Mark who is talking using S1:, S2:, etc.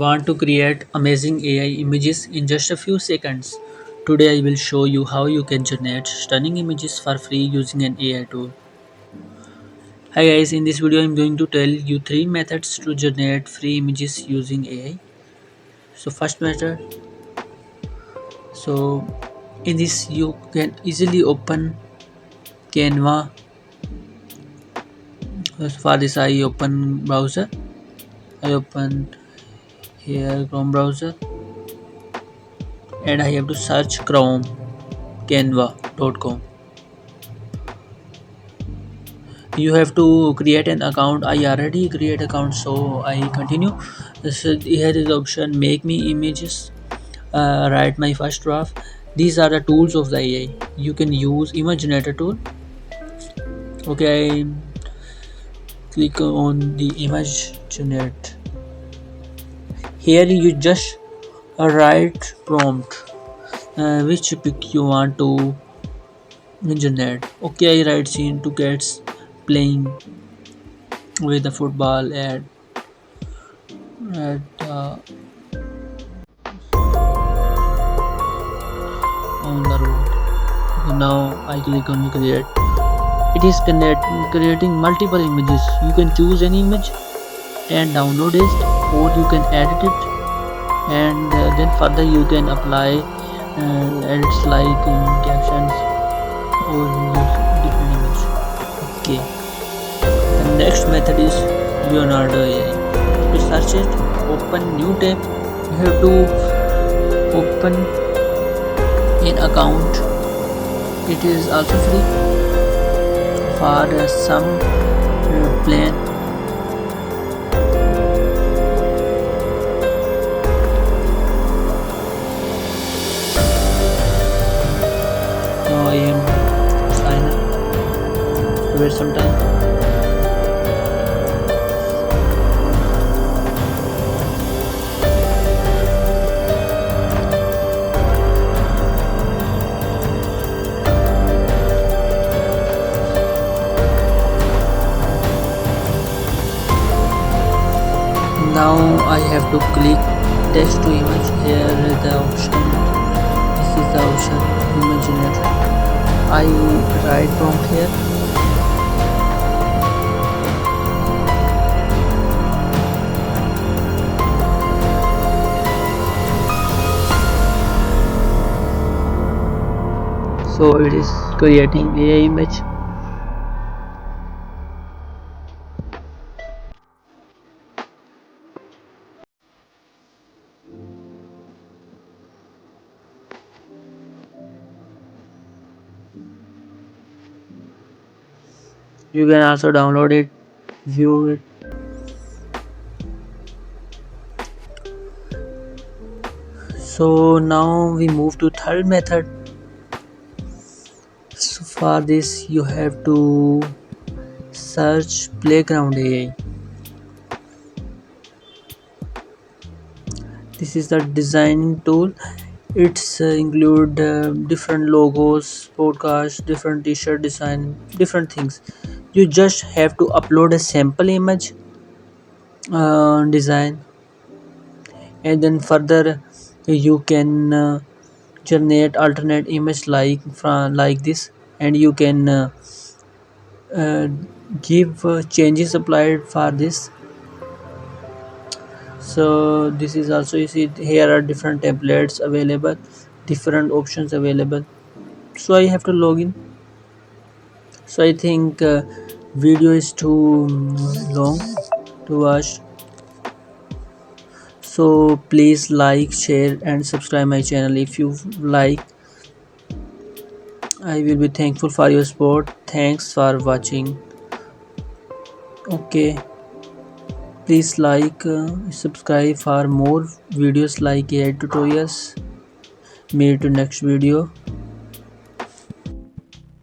S1: Want to create amazing AI images in just a few seconds? Today I will show you how you can generate stunning images for free using an AI tool. Hi guys, in this video I am going to tell you 3 methods to generate free images using AI. So first method, so in this you can easily open Canva. For this I open browser. I open here Chrome browser and I have to search Chrome canva.com. You have to create an account. I already create account, so I continue. So here is the option make me images, write my first draft. These are the tools of the AI. You can use image generator tool. Okay, I click on the image generate. Here you just write prompt, which pic you want to generate. Okay, I write scene to cats playing with the football at on the road. Okay, now I click on create. It is creating multiple images. You can choose any image and download it, or you can edit it, and then further you can apply edits like captions or use different image. Okay, the next method is Leonardo AI. To search it, open new tab. You have to open an account. It is also free for some plan. Now I am sign up. Wait some time. Now I have to click text to image. Here is the option. This is the option image generator. I write prompt here. So it is creating AI image. You can also download it, view it. So now we move to third method. So for this you have to search Playground AI. This is the designing tool. It's include different logos, podcast, different t-shirt design, different things. You just have to upload a sample image design, and then further you can generate alternate image like this, and you can uh, give changes applied for this. So this is also, you see here are different templates available, different options available. So I have to log in. So I think video is too long to watch, so please like, share and subscribe my channel if you like. I will be thankful for your support. Thanks for watching. Okay, please like, subscribe for more videos like AI tutorials. Meet to next video.